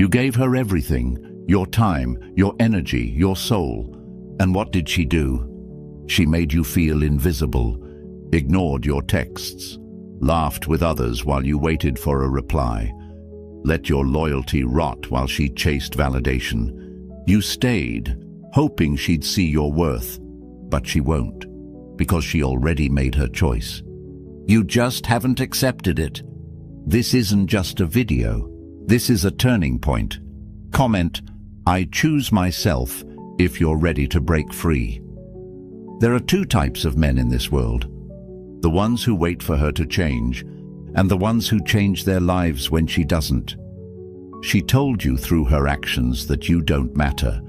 You gave her everything, your time, your energy, your soul. And what did she do? She made you feel invisible, ignored your texts, laughed with others while you waited for a reply, let your loyalty rot while she chased validation. You stayed, hoping she'd see your worth, but she won't, because she already made her choice. You just haven't accepted it. This isn't just a video. This is a turning point. Comment, "I choose myself," if you're ready to break free. There are two types of men in this world. The ones who wait for her to change, and the ones who change their lives when she doesn't. She told you through her actions that you don't matter.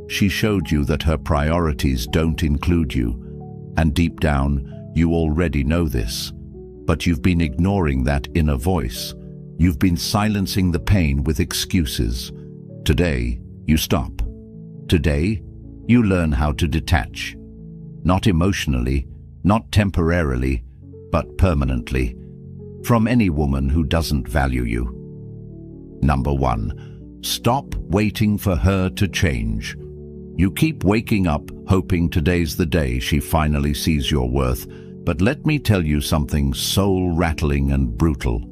She showed you that her priorities don't include you. And deep down, you already know this. But you've been ignoring that inner voice. You've been silencing the pain with excuses. Today, you stop. Today, you learn how to detach. Not emotionally, not temporarily, but permanently, from any woman who doesn't value you. Number 1, stop waiting for her to change. You keep waking up hoping today's the day she finally sees your worth, but let me tell you something soul-rattling and brutal.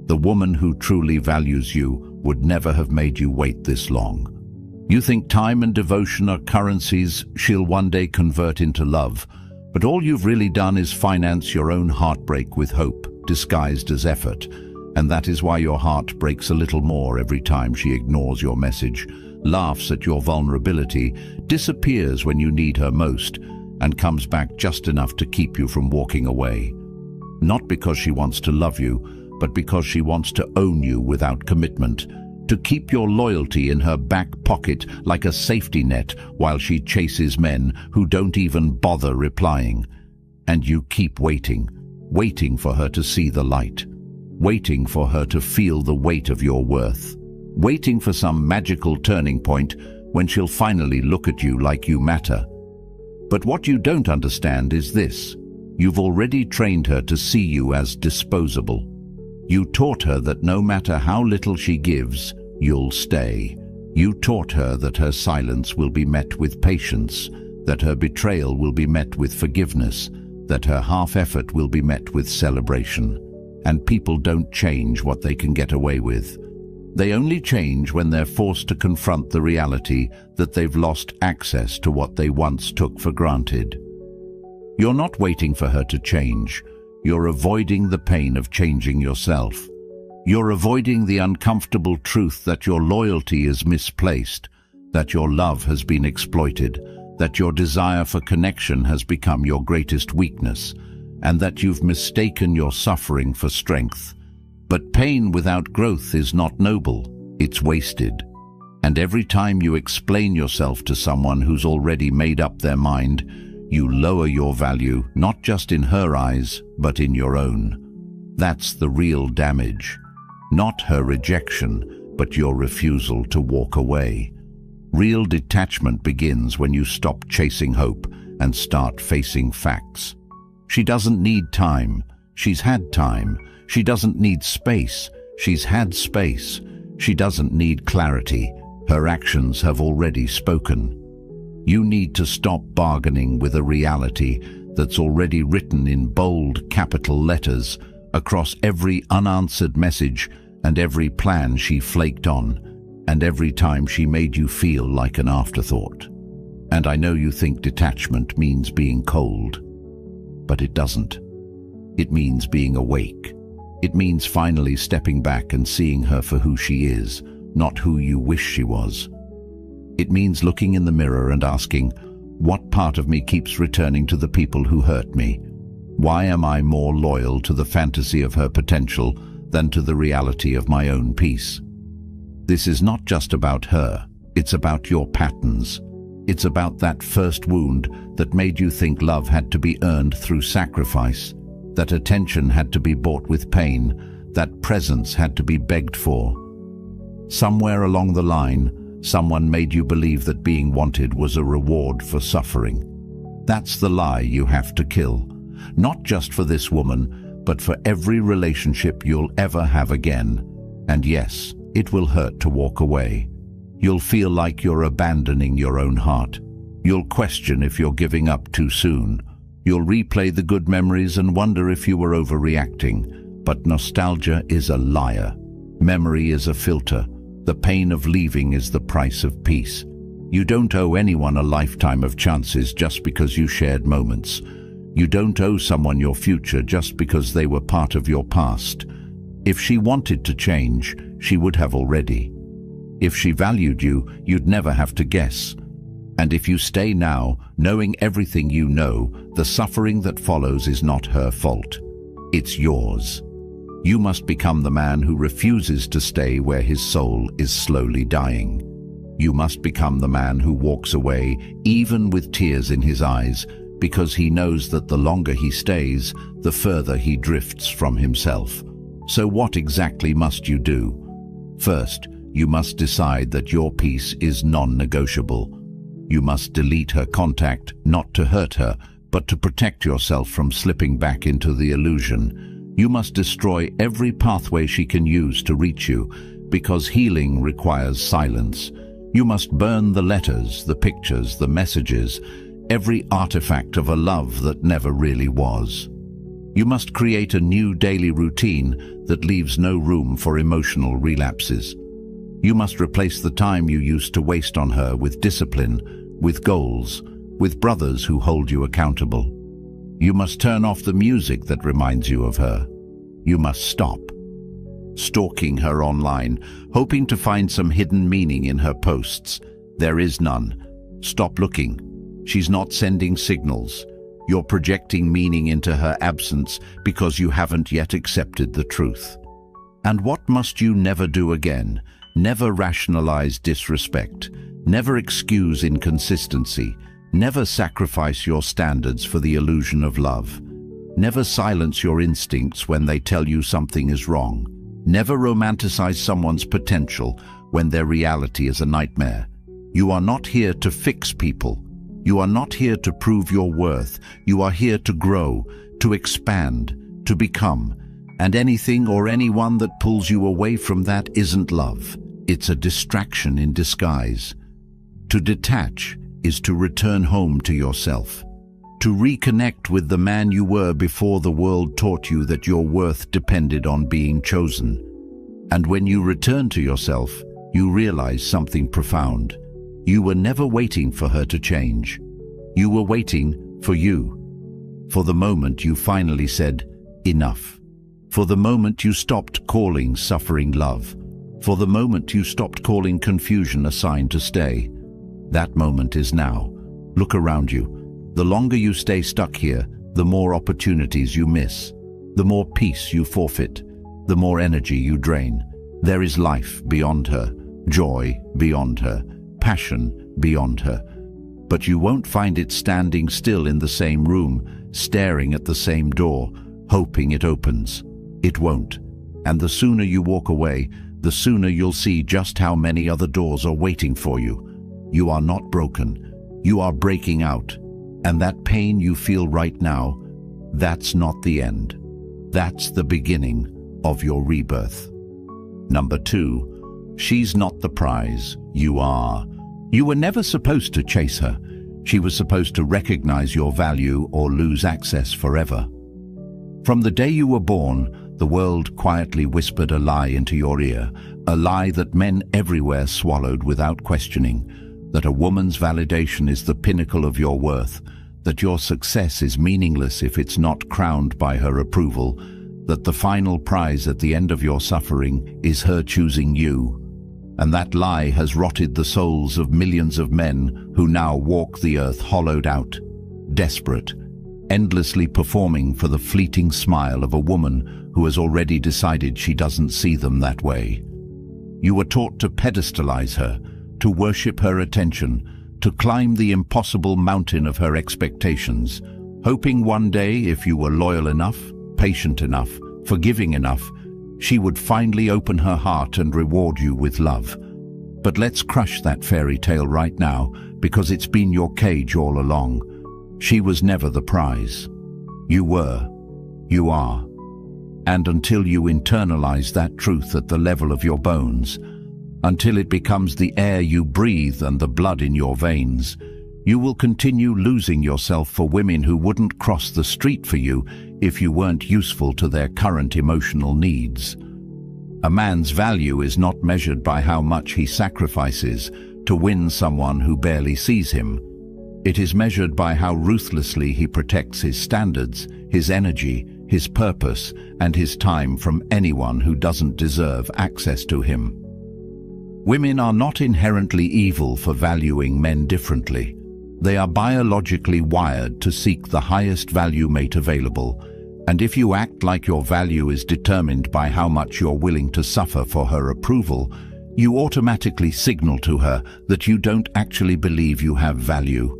The woman who truly values you would never have made you wait this long. You think time and devotion are currencies she'll one day convert into love, but all you've really done is finance your own heartbreak with hope, disguised as effort. And that is why your heart breaks a little more every time she ignores your message, laughs at your vulnerability, disappears when you need her most, and comes back just enough to keep you from walking away. Not because she wants to love you, but because she wants to own you without commitment, to keep your loyalty in her back pocket like a safety net while she chases men who don't even bother replying. And you keep waiting, waiting for her to see the light, waiting for her to feel the weight of your worth, waiting for some magical turning point when she'll finally look at you like you matter. But what you don't understand is this: you've already trained her to see you as disposable. You taught her that no matter how little she gives, you'll stay. You taught her that her silence will be met with patience, that her betrayal will be met with forgiveness, that her half-effort will be met with celebration. And people don't change what they can get away with. They only change when they're forced to confront the reality that they've lost access to what they once took for granted. You're not waiting for her to change. You're avoiding the pain of changing yourself. You're avoiding the uncomfortable truth that your loyalty is misplaced, that your love has been exploited, that your desire for connection has become your greatest weakness, and that you've mistaken your suffering for strength. But pain without growth is not noble, it's wasted. And every time you explain yourself to someone who's already made up their mind, you lower your value, not just in her eyes, but in your own. That's the real damage. Not her rejection, but your refusal to walk away. Real detachment begins when you stop chasing hope and start facing facts. She doesn't need time. She's had time. She doesn't need space. She's had space. She doesn't need clarity. Her actions have already spoken. You need to stop bargaining with a reality that's already written in bold capital letters across every unanswered message and every plan she flaked on, and every time she made you feel like an afterthought. And I know you think detachment means being cold, but it doesn't. It means being awake. It means finally stepping back and seeing her for who she is, not who you wish she was. It means looking in the mirror and asking, what part of me keeps returning to the people who hurt me? Why am I more loyal to the fantasy of her potential than to the reality of my own peace? This is not just about her. It's about your patterns. It's about that first wound that made you think love had to be earned through sacrifice, that attention had to be bought with pain, that presence had to be begged for. Somewhere along the line, someone made you believe that being wanted was a reward for suffering. That's the lie you have to kill, not just for this woman, but for every relationship you'll ever have again. And yes, It will hurt to walk away. You'll feel like you're abandoning your own heart. You'll question if you're giving up too soon. You'll replay the good memories and wonder if you were overreacting. But nostalgia is a liar. Memory is a filter. The pain of leaving is the price of peace. You don't owe anyone a lifetime of chances just because you shared moments. You don't owe someone your future just because they were part of your past. If she wanted to change, she would have already. If she valued you, you'd never have to guess. And if you stay now, knowing everything you know, the suffering that follows is not her fault. It's yours. You must become the man who refuses to stay where his soul is slowly dying. You must become the man who walks away, even with tears in his eyes, because he knows that the longer he stays, the further he drifts from himself. So what exactly must you do? First, you must decide that your peace is non-negotiable. You must delete her contact, not to hurt her, but to protect yourself from slipping back into the illusion. You must destroy every pathway she can use to reach you, because healing requires silence. You must burn the letters, the pictures, the messages, every artifact of a love that never really was. You must create a new daily routine that leaves no room for emotional relapses. You must replace the time you used to waste on her with discipline, with goals, with brothers who hold you accountable. You must turn off the music that reminds you of her. You must stop stalking her online, hoping to find some hidden meaning in her posts. There is none. Stop looking. She's not sending signals. You're projecting meaning into her absence because you haven't yet accepted the truth. And what must you never do again? Never rationalize disrespect. Never excuse inconsistency. Never sacrifice your standards for the illusion of love. Never silence your instincts when they tell you something is wrong. Never romanticize someone's potential when their reality is a nightmare. You are not here to fix people. You are not here to prove your worth. You are here to grow, to expand, to become. And anything or anyone that pulls you away from that isn't love. It's a distraction in disguise. To detach is to return home to yourself. To reconnect with the man you were before the world taught you that your worth depended on being chosen. And when you return to yourself, you realize something profound. You were never waiting for her to change. You were waiting for you. For the moment you finally said, enough. For the moment you stopped calling suffering love. For the moment you stopped calling confusion a sign to stay. That moment is now. Look around you. The longer you stay stuck here, the more opportunities you miss. The more peace you forfeit. The more energy you drain. There is life beyond her, joy beyond her, passion beyond her. But you won't find it standing still in the same room, staring at the same door, hoping it opens. It won't. And the sooner you walk away, the sooner you'll see just how many other doors are waiting for you. You are not broken. You are breaking out. And that pain you feel right now, that's not the end. That's the beginning of your rebirth. Number 2, she's not the prize. You are. You were never supposed to chase her. She was supposed to recognize your value or lose access forever. From the day you were born, the world quietly whispered a lie into your ear, a lie that men everywhere swallowed without questioning, that a woman's validation is the pinnacle of your worth, that your success is meaningless if it's not crowned by her approval, that the final prize at the end of your suffering is her choosing you. And that lie has rotted the souls of millions of men who now walk the earth hollowed out, desperate, endlessly performing for the fleeting smile of a woman who has already decided she doesn't see them that way. You were taught to pedestalize her, to worship her attention, to climb the impossible mountain of her expectations, hoping one day, if you were loyal enough, patient enough, forgiving enough, she would finally open her heart and reward you with love. But let's crush that fairy tale right now, because it's been your cage all along. She was never the prize. You were. You are. And until you internalize that truth at the level of your bones, until it becomes the air you breathe and the blood in your veins, you will continue losing yourself for women who wouldn't cross the street for you if you weren't useful to their current emotional needs. A man's value is not measured by how much he sacrifices to win someone who barely sees him. It is measured by how ruthlessly he protects his standards, his energy, his purpose, and his time from anyone who doesn't deserve access to him. Women are not inherently evil for valuing men differently. They are biologically wired to seek the highest value mate available, and if you act like your value is determined by how much you're willing to suffer for her approval, you automatically signal to her that you don't actually believe you have value.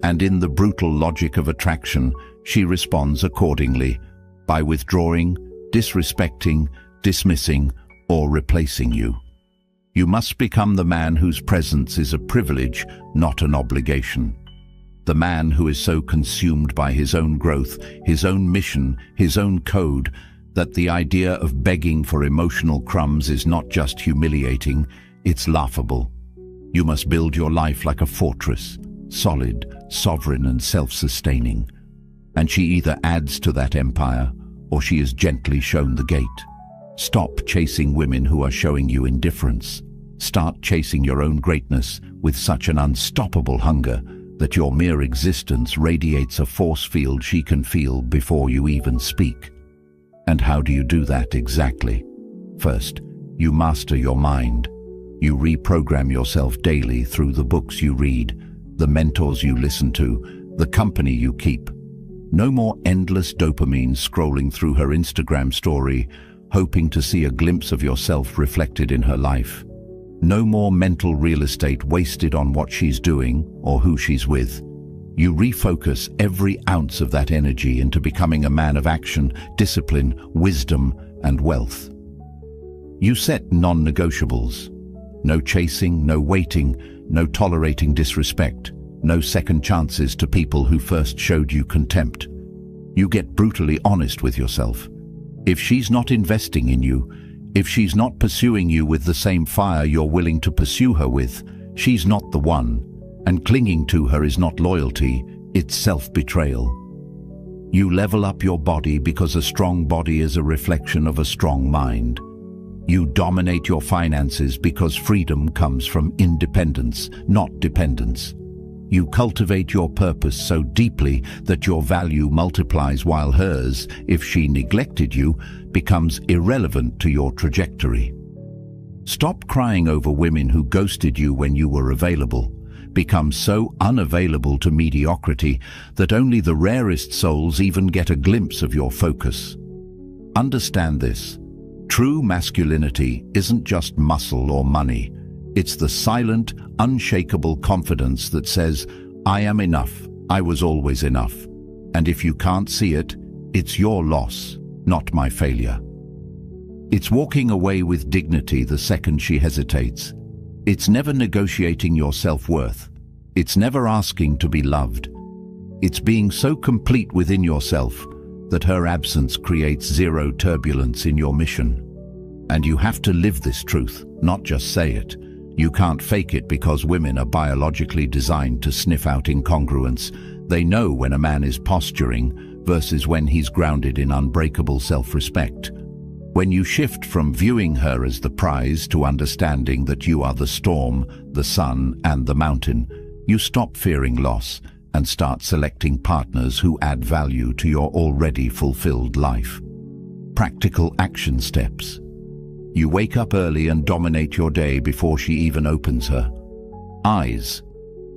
And in the brutal logic of attraction, she responds accordingly, by withdrawing, disrespecting, dismissing, or replacing you. You must become the man whose presence is a privilege, not an obligation. The man who is so consumed by his own growth, his own mission, his own code, that the idea of begging for emotional crumbs is not just humiliating, it's laughable. You must build your life like a fortress, solid, sovereign, and self-sustaining. And she either adds to that empire, or she is gently shown the gate. Stop chasing women who are showing you indifference. Start chasing your own greatness with such an unstoppable hunger that your mere existence radiates a force field she can feel before you even speak. And how do you do that exactly? First, you master your mind. You reprogram yourself daily through the books you read, the mentors you listen to, the company you keep. No more endless dopamine scrolling through her Instagram story, hoping to see a glimpse of yourself reflected in her life. No more mental real estate wasted on what she's doing or who she's with. You refocus every ounce of that energy into becoming a man of action, discipline, wisdom, and wealth. You set non-negotiables. No chasing, no waiting, no tolerating disrespect, no second chances to people who first showed you contempt. You get brutally honest with yourself. If she's not investing in you, if she's not pursuing you with the same fire you're willing to pursue her with, she's not the one, and clinging to her is not loyalty, it's self-betrayal. You level up your body because a strong body is a reflection of a strong mind. You dominate your finances because freedom comes from independence, not dependence. You cultivate your purpose so deeply that your value multiplies while hers, if she neglected you, becomes irrelevant to your trajectory. Stop crying over women who ghosted you when you were available. Become so unavailable to mediocrity that only the rarest souls even get a glimpse of your focus. Understand this. True masculinity isn't just muscle or money. It's the silent, unshakable confidence that says, I am enough, I was always enough. And if you can't see it, it's your loss, not my failure. It's walking away with dignity the second she hesitates. It's never negotiating your self-worth. It's never asking to be loved. It's being so complete within yourself that her absence creates zero turbulence in your mission. And you have to live this truth, not just say it. You can't fake it because women are biologically designed to sniff out incongruence. They know when a man is posturing versus when he's grounded in unbreakable self-respect. When you shift from viewing her as the prize to understanding that you are the storm, the sun, and the mountain, you stop fearing loss and start selecting partners who add value to your already fulfilled life. Practical action steps. You wake up early and dominate your day before she even opens her eyes.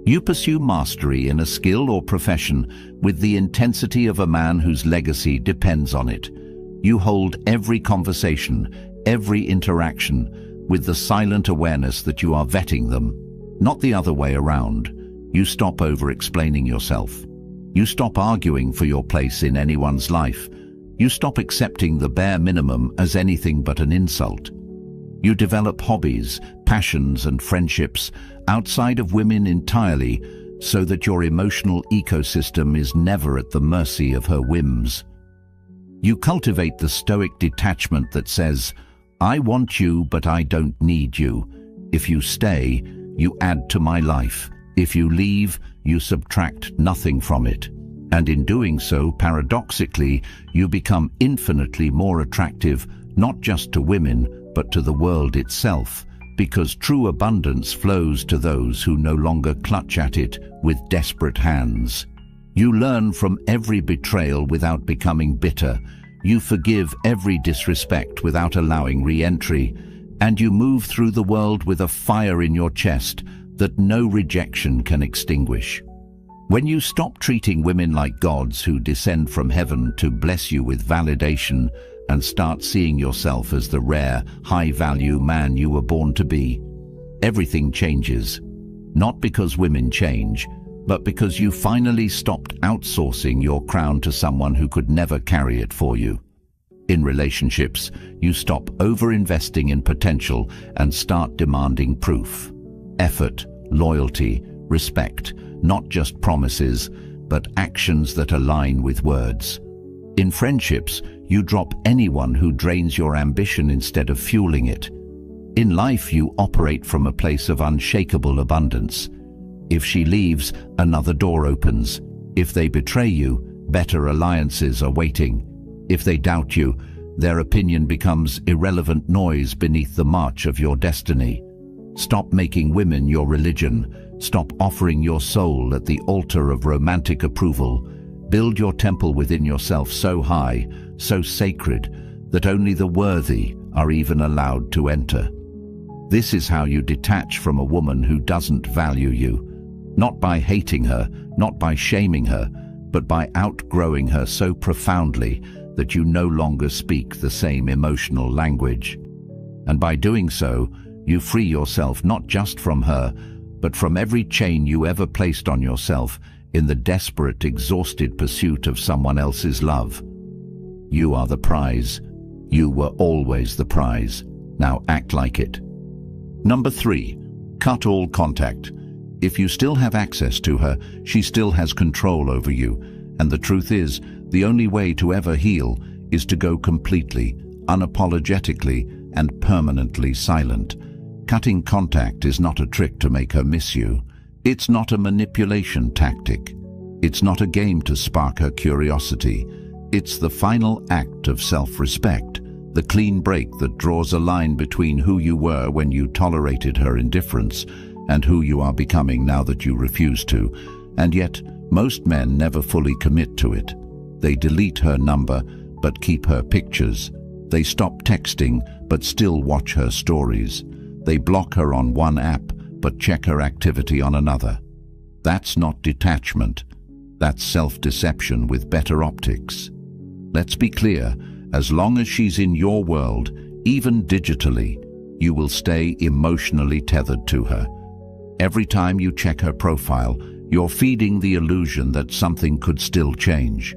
You pursue mastery in a skill or profession with the intensity of a man whose legacy depends on it. You hold every conversation, every interaction, with the silent awareness that you are vetting them, not the other way around. You stop over-explaining yourself. You stop arguing for your place in anyone's life. You stop accepting the bare minimum as anything but an insult. You develop hobbies, passions, and friendships outside of women entirely so that your emotional ecosystem is never at the mercy of her whims. You cultivate the Stoic detachment that says, "I want you, but I don't need you. If you stay, you add to my life. If you leave, you subtract nothing from it." And in doing so, paradoxically, you become infinitely more attractive, not just to women, but to the world itself, because true abundance flows to those who no longer clutch at it with desperate hands. You learn from every betrayal without becoming bitter. You forgive every disrespect without allowing re-entry. And you move through the world with a fire in your chest that no rejection can extinguish. When you stop treating women like gods who descend from heaven to bless you with validation and start seeing yourself as the rare, high-value man you were born to be, everything changes. Not because women change, but because you finally stopped outsourcing your crown to someone who could never carry it for you. In relationships, you stop over-investing in potential and start demanding proof. Effort, loyalty, respect, not just promises, but actions that align with words. In friendships, you drop anyone who drains your ambition instead of fueling it. In life, you operate from a place of unshakable abundance. If she leaves, another door opens. If they betray you, better alliances are waiting. If they doubt you, their opinion becomes irrelevant noise beneath the march of your destiny. Stop making women your religion. Stop offering your soul at the altar of romantic approval. Build your temple within yourself so high, so sacred, that only the worthy are even allowed to enter. This is how you detach from a woman who doesn't value you. Not by hating her, not by shaming her, but by outgrowing her so profoundly that you no longer speak the same emotional language. And by doing so, you free yourself not just from her, but from every chain you ever placed on yourself in the desperate, exhausted pursuit of someone else's love. You are the prize. You were always the prize. Now act like it. Number 3, cut all contact. If you still have access to her, she still has control over you. And the truth is, the only way to ever heal is to go completely, unapologetically, and permanently silent. Cutting contact is not a trick to make her miss you. It's not a manipulation tactic. It's not a game to spark her curiosity. It's the final act of self-respect, the clean break that draws a line between who you were when you tolerated her indifference and who you are becoming now that you refuse to. And yet, most men never fully commit to it. They delete her number, but keep her pictures. They stop texting, but still watch her stories. They block her on one app, but check her activity on another. That's not detachment. That's self-deception with better optics. Let's be clear, as long as she's in your world, even digitally, you will stay emotionally tethered to her. Every time you check her profile, you're feeding the illusion that something could still change.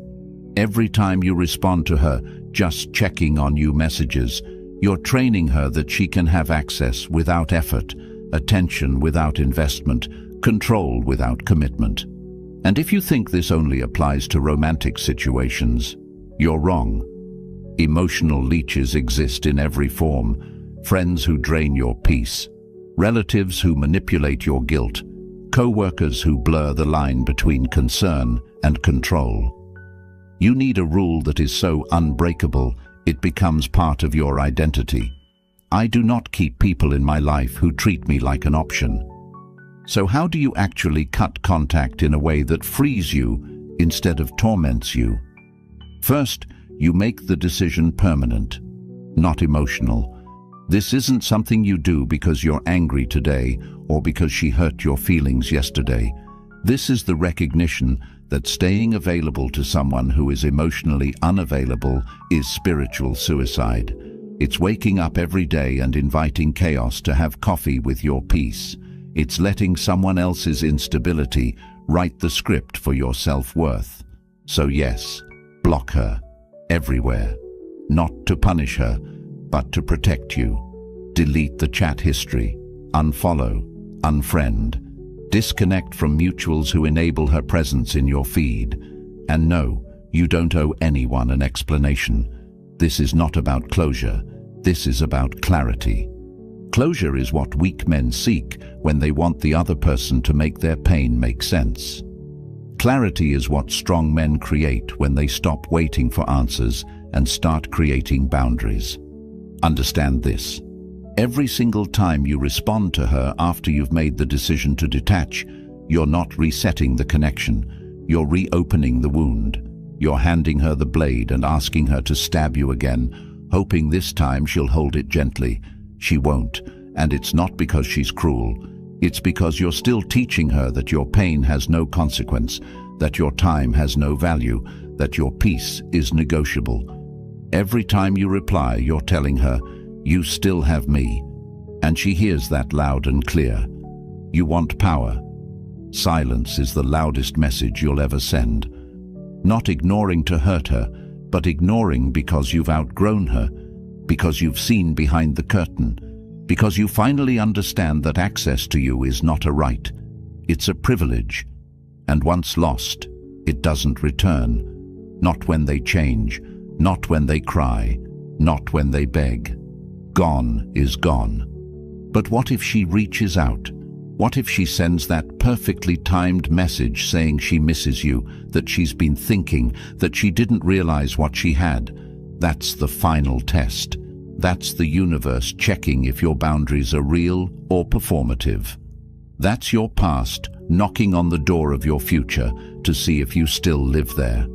Every time you respond to her, just checking on you messages, you're training her that she can have access without effort, attention without investment, control without commitment. And if you think this only applies to romantic situations, you're wrong. Emotional leeches exist in every form. Friends who drain your peace, relatives who manipulate your guilt, co-workers who blur the line between concern and control. You need a rule that is so unbreakable it becomes part of your identity. I do not keep people in my life who treat me like an option. So how do you actually cut contact in a way that frees you instead of torments you? First, you make the decision permanent, not emotional. This isn't something you do because you're angry today or because she hurt your feelings yesterday. This is the recognition that staying available to someone who is emotionally unavailable is spiritual suicide. It's waking up every day and inviting chaos to have coffee with your peace. It's letting someone else's instability write the script for your self-worth. So yes, block her, everywhere. Not to punish her, but to protect you. Delete the chat history, unfollow, unfriend. Disconnect from mutuals who enable her presence in your feed. And no, You don't owe anyone an explanation. This is not about closure. This is about clarity. Closure is what weak men seek when they want the other person to make their pain make sense. Clarity is what strong men create when they stop waiting for answers and start creating boundaries. Understand this. Every single time you respond to her after you've made the decision to detach, you're not resetting the connection. You're reopening the wound. You're handing her the blade and asking her to stab you again, hoping this time she'll hold it gently. She won't, and it's not because she's cruel. It's because you're still teaching her that your pain has no consequence, that your time has no value, that your peace is negotiable. Every time you reply, you're telling her, "You still have me." And she hears that loud and clear. You want power. Silence is the loudest message you'll ever send. Not ignoring to hurt her, but ignoring because you've outgrown her, because you've seen behind the curtain, because you finally understand that access to you is not a right. It's a privilege. And once lost, it doesn't return. Not when they change, not when they cry, not when they beg. Gone is gone. But what if she reaches out? What if she sends that perfectly timed message saying she misses you, that she's been thinking, that she didn't realize what she had? That's the final test. That's the universe checking if your boundaries are real or performative. That's your past knocking on the door of your future to see if you still live there.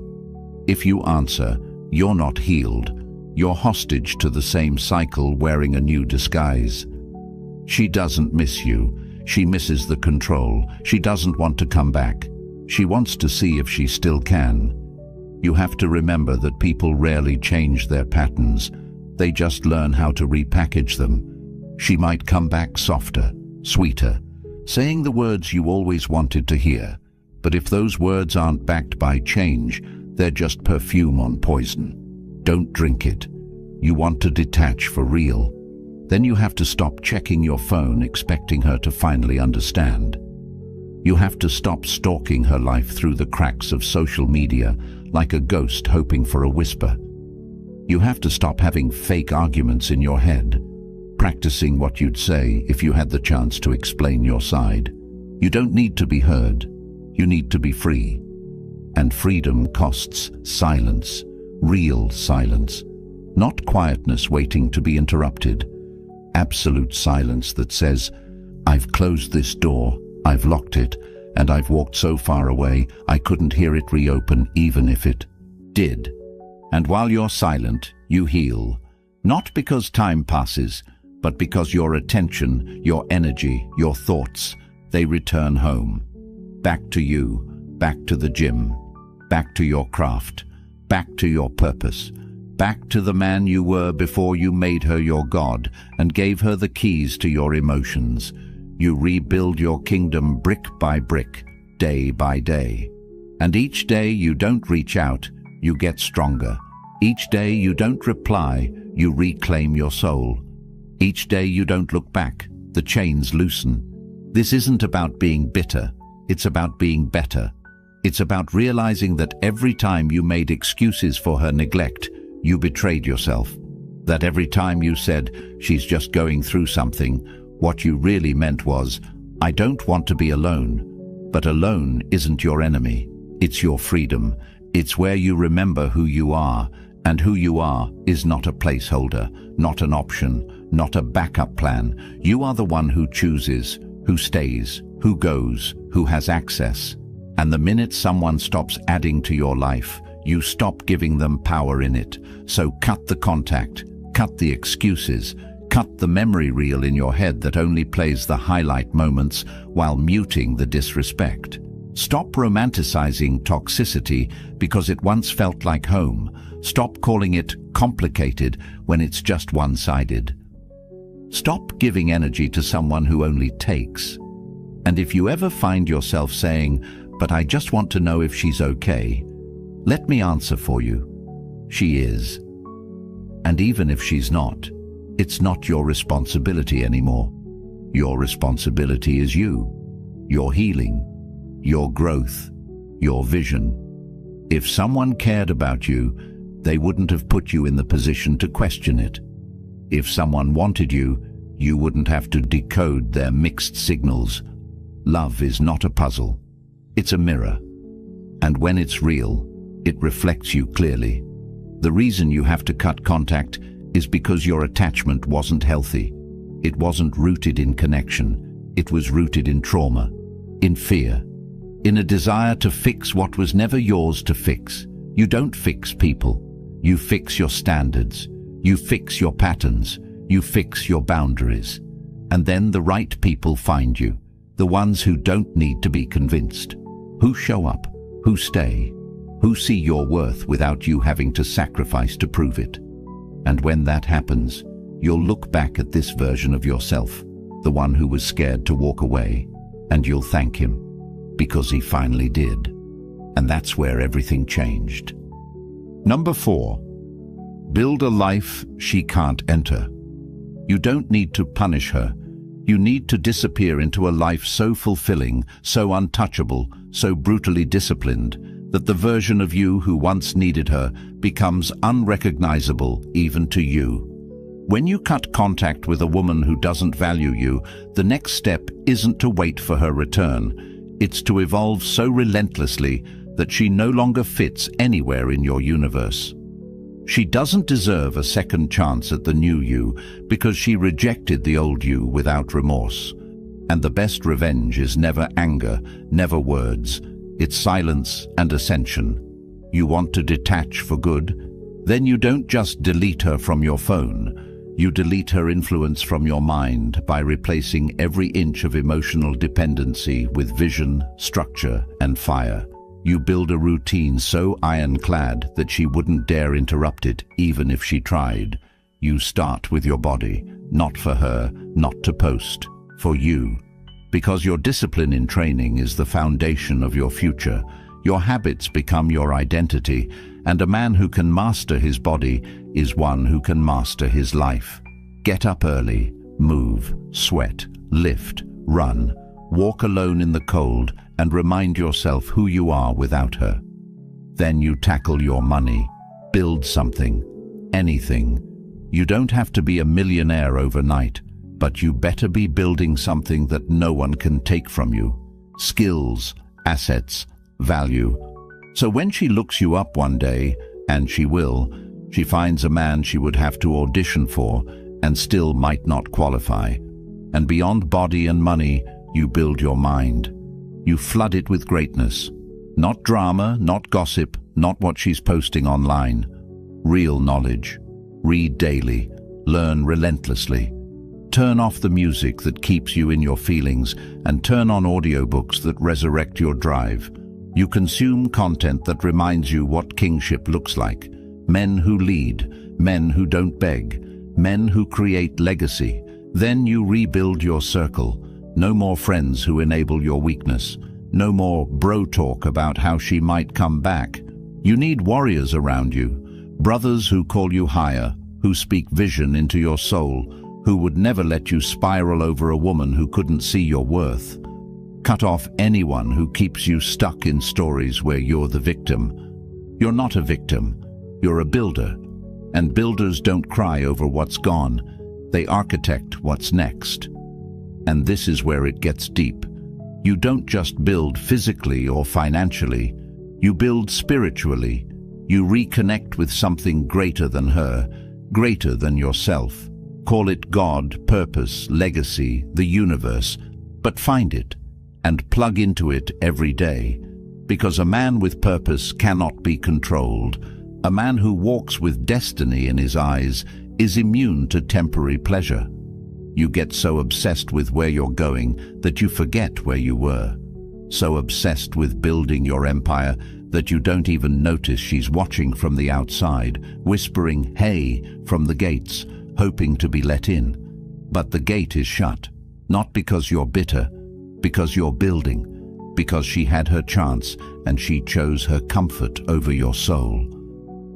If you answer, you're not healed. You're hostage to the same cycle wearing a new disguise. She doesn't miss you. She misses the control. She doesn't want to come back. She wants to see if she still can. You have to remember that people rarely change their patterns. They just learn how to repackage them. She might come back softer, sweeter, saying the words you always wanted to hear. But if those words aren't backed by change, they're just perfume on poison. Don't drink it. You want to detach for real. Then you have to stop checking your phone expecting her to finally understand. You have to stop stalking her life through the cracks of social media like a ghost hoping for a whisper. You have to stop having fake arguments in your head, practicing what you'd say if you had the chance to explain your side. You don't need to be heard. You need to be free. And freedom costs silence, real silence, not quietness waiting to be interrupted. Absolute silence that says, "I've closed this door, I've locked it, and I've walked so far away I couldn't hear it reopen even if it did." And while you're silent, you heal. Not because time passes, but because your attention, your energy, your thoughts, they return home. Back to you, back to the gym, back to your craft, back to your purpose, back to the man you were before you made her your god and gave her the keys to your emotions. You rebuild your kingdom brick by brick, day by day. And each day you don't reach out, you get stronger. Each day you don't reply, you reclaim your soul. Each day you don't look back, the chains loosen. This isn't about being bitter, it's about being better. It's about realizing that every time you made excuses for her neglect, you betrayed yourself. That every time you said, "She's just going through something," what you really meant was, "I don't want to be alone." But alone isn't your enemy. It's your freedom. It's where you remember who you are, and who you are is not a placeholder, not an option, not a backup plan. You are the one who chooses, who stays, who goes, who has access. And the minute someone stops adding to your life, you stop giving them power in it. So cut the contact, cut the excuses, cut the memory reel in your head that only plays the highlight moments while muting the disrespect. Stop romanticizing toxicity because it once felt like home. Stop calling it complicated when it's just one-sided. Stop giving energy to someone who only takes. And if you ever find yourself saying, "But I just want to know if she's okay," let me answer for you. She is. And even if she's not, it's not your responsibility anymore. Your responsibility is you, your healing, your growth, your vision. If someone cared about you, they wouldn't have put you in the position to question it. If someone wanted you, you wouldn't have to decode their mixed signals. Love is not a puzzle. It's a mirror. And when it's real, it reflects you clearly. The reason you have to cut contact is because your attachment wasn't healthy. It wasn't rooted in connection. It was rooted in trauma, in fear, in a desire to fix what was never yours to fix. You don't fix people. You fix your standards. You fix your patterns. You fix your boundaries. And then the right people find you, the ones who don't need to be convinced, who show up, who stay, who see your worth without you having to sacrifice to prove it. And when that happens, you'll look back at this version of yourself, the one who was scared to walk away, and you'll thank him, because he finally did. And that's where everything changed. Number 4. Build a life she can't enter. You don't need to punish her. You need to disappear into a life so fulfilling, so untouchable, so brutally disciplined, that the version of you who once needed her becomes unrecognizable even to you. When you cut contact with a woman who doesn't value you, the next step isn't to wait for her return. It's to evolve so relentlessly that she no longer fits anywhere in your universe. She doesn't deserve a second chance at the new you because she rejected the old you without remorse. And the best revenge is never anger, never words. It's silence and ascension. You want to detach for good? Then you don't just delete her from your phone. You delete her influence from your mind by replacing every inch of emotional dependency with vision, structure, and fire. You build a routine so ironclad that she wouldn't dare interrupt it, even if she tried. You start with your body, not for her, not to post, for you. Because your discipline in training is the foundation of your future. Your habits become your identity, and a man who can master his body is one who can master his life. Get up early, move, sweat, lift, run, walk alone in the cold, and remind yourself who you are without her. Then you tackle your money. Build something, anything. You don't have to be a millionaire overnight, but you better be building something that no one can take from you. Skills, assets, value. So when she looks you up one day, and she will, she finds a man she would have to audition for and still might not qualify. And beyond body and money, you build your mind. You flood it with greatness. Not drama, not gossip, not what she's posting online. Real knowledge. Read daily. Learn relentlessly. Turn off the music that keeps you in your feelings and turn on audiobooks that resurrect your drive. You consume content that reminds you what kingship looks like. Men who lead, men who don't beg, men who create legacy. Then you rebuild your circle. No more friends who enable your weakness. No more bro talk about how she might come back. You need warriors around you. Brothers who call you higher, who speak vision into your soul, who would never let you spiral over a woman who couldn't see your worth. Cut off anyone who keeps you stuck in stories where you're the victim. You're not a victim. You're a builder. And builders don't cry over what's gone. They architect what's next. And this is where it gets deep. You don't just build physically or financially. You build spiritually. You reconnect with something greater than her, greater than yourself. Call it God, purpose, legacy, the universe, but find it and plug into it every day. Because a man with purpose cannot be controlled. A man who walks with destiny in his eyes is immune to temporary pleasure. You get so obsessed with where you're going that you forget where you were. So obsessed with building your empire that you don't even notice she's watching from the outside, whispering, "Hey," from the gates, hoping to be let in. But the gate is shut, not because you're bitter, because you're building, because she had her chance and she chose her comfort over your soul.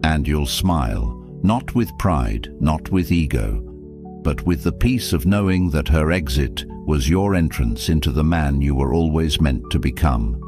And you'll smile, not with pride, not with ego, but with the peace of knowing that her exit was your entrance into the man you were always meant to become.